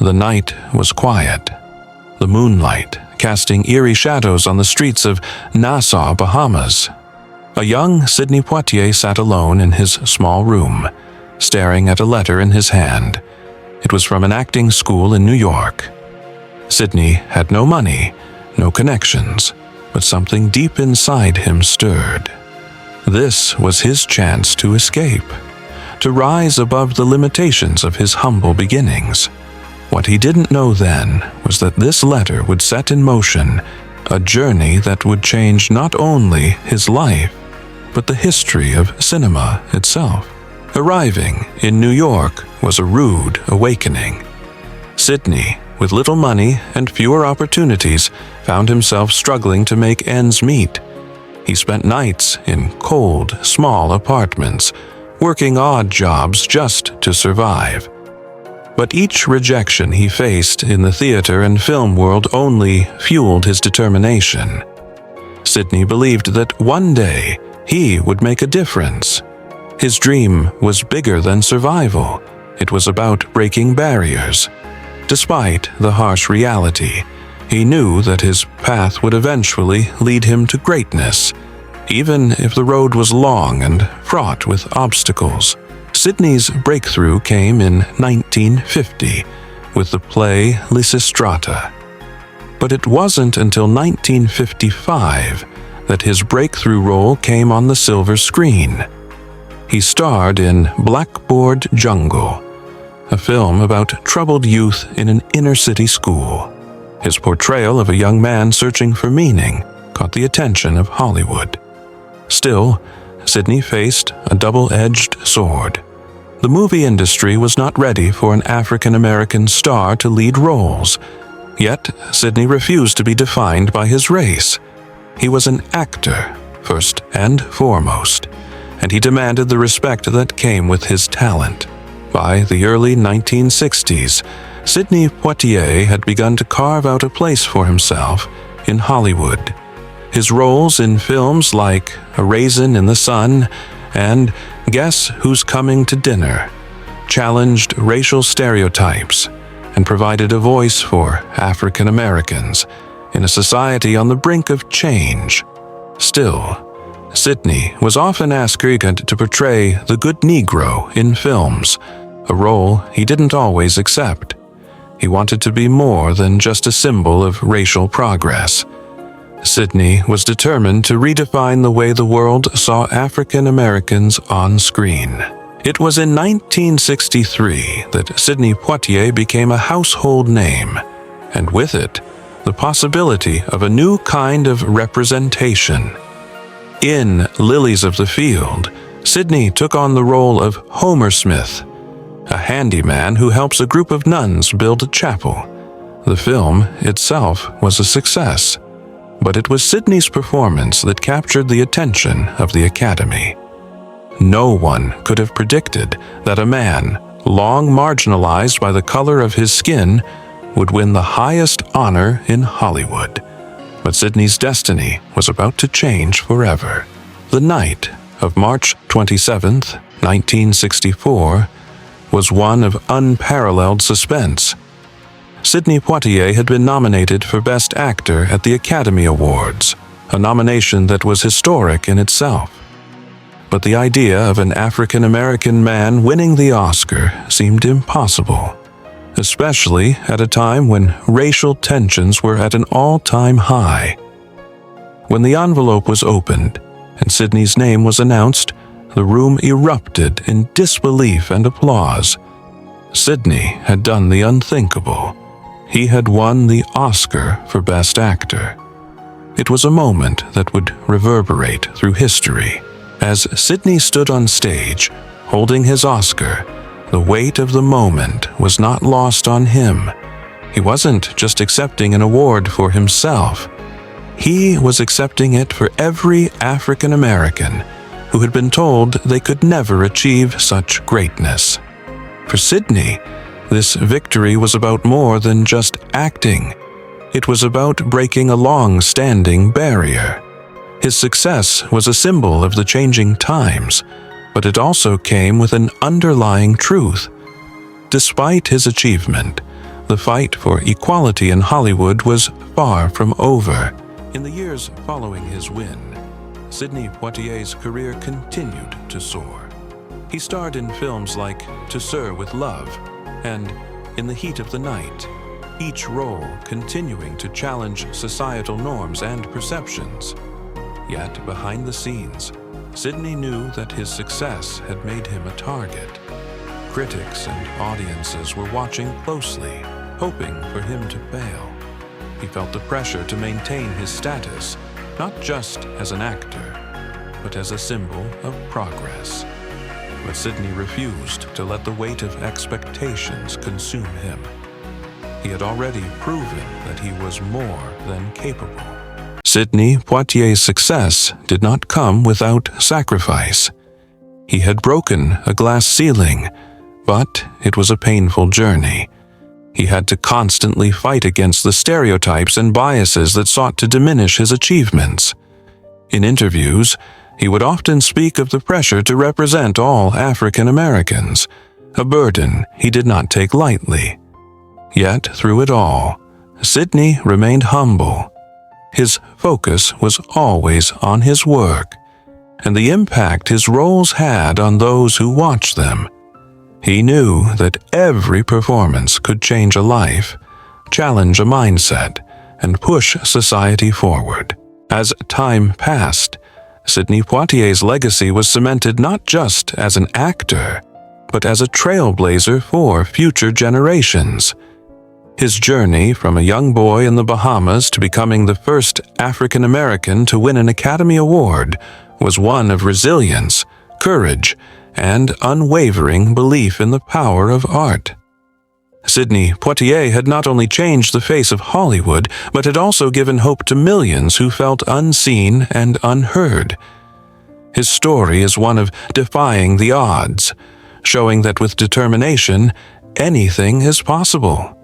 The night was quiet, the moonlight casting eerie shadows on the streets of Nassau, Bahamas. A young Sidney Poitier sat alone in his small room, staring at a letter in his hand. It was from an acting school in New York. Sidney had no money, no connections, but something deep inside him stirred. This was his chance to escape, to rise above the limitations of his humble beginnings. What he didn't know then was that this letter would set in motion a journey that would change not only his life, but the history of cinema itself. Arriving in New York was a rude awakening. Sidney, with little money and fewer opportunities, found himself struggling to make ends meet. He spent nights in cold, small apartments, working odd jobs just to survive. But each rejection he faced in the theater and film world only fueled his determination. Sidney believed that one day he would make a difference. His dream was bigger than survival. It was about breaking barriers. Despite the harsh reality, he knew that his path would eventually lead him to greatness, even if the road was long and fraught with obstacles. Sidney's breakthrough came in 1950 with the play Lysistrata. But it wasn't until 1955 that his breakthrough role came on the silver screen. He starred in Blackboard Jungle, a film about troubled youth in an inner-city school. His portrayal of a young man searching for meaning caught the attention of Hollywood. Still, Sidney faced a double-edged sword. The movie industry was not ready for an African-American star to lead roles, yet Sidney refused to be defined by his race. He was an actor, first and foremost, and he demanded the respect that came with his talent. By the early 1960s, Sidney Poitier had begun to carve out a place for himself in Hollywood. His roles in films like A Raisin in the Sun and Guess Who's Coming to Dinner challenged racial stereotypes and provided a voice for African Americans in a society on the brink of change. Still, Sidney was often asked to portray the good Negro in films, a role he didn't always accept. He wanted to be more than just a symbol of racial progress. Sidney was determined to redefine the way the world saw African Americans on screen. It was in 1963 that Sidney Poitier became a household name, and with it, the possibility of a new kind of representation. In Lilies of the Field, Sidney took on the role of Homer Smith, a handyman who helps a group of nuns build a chapel. The film itself was a success, but it was Sidney's performance that captured the attention of the Academy. No one could have predicted that a man, long marginalized by the color of his skin, would win the highest honor in Hollywood. But Sidney's destiny was about to change forever. The night of March 27, 1964, was one of unparalleled suspense. Sidney Poitier had been nominated for Best Actor at the Academy Awards, a nomination that was historic in itself. But the idea of an African-American man winning the Oscar seemed impossible, especially at a time when racial tensions were at an all-time high. When the envelope was opened and Sidney's name was announced, the room erupted in disbelief and applause. Sidney had done the unthinkable. He had won the Oscar for Best Actor. It was a moment that would reverberate through history. As Sidney stood on stage, holding his Oscar, the weight of the moment was not lost on him. He wasn't just accepting an award for himself. He was accepting it for every African American who had been told they could never achieve such greatness. For Sidney, this victory was about more than just acting. It was about breaking a long-standing barrier. His success was a symbol of the changing times, but it also came with an underlying truth. Despite his achievement, the fight for equality in Hollywood was far from over. In the years following his win, Sidney Poitier's career continued to soar. He starred in films like To Sir with Love and In the Heat of the Night, each role continuing to challenge societal norms and perceptions. Yet behind the scenes, Sidney knew that his success had made him a target. Critics and audiences were watching closely, hoping for him to fail. He felt the pressure to maintain his status, not just as an actor, but as a symbol of progress. But Sidney refused to let the weight of expectations consume him. He had already proven that he was more than capable. Sidney Poitier's success did not come without sacrifice. He had broken a glass ceiling, but it was a painful journey. He had to constantly fight against the stereotypes and biases that sought to diminish his achievements. In interviews, he would often speak of the pressure to represent all African Americans, a burden he did not take lightly. Yet, through it all, Sidney remained humble. His focus was always on his work and the impact his roles had on those who watched them. He knew that every performance could change a life, challenge a mindset, and push society forward. As time passed, Sidney Poitier's legacy was cemented not just as an actor, but as a trailblazer for future generations. His journey from a young boy in the Bahamas to becoming the first African American to win an Academy Award was one of resilience, courage, and unwavering belief in the power of art. Sidney Poitier had not only changed the face of Hollywood, but had also given hope to millions who felt unseen and unheard. His story is one of defying the odds, showing that with determination, anything is possible.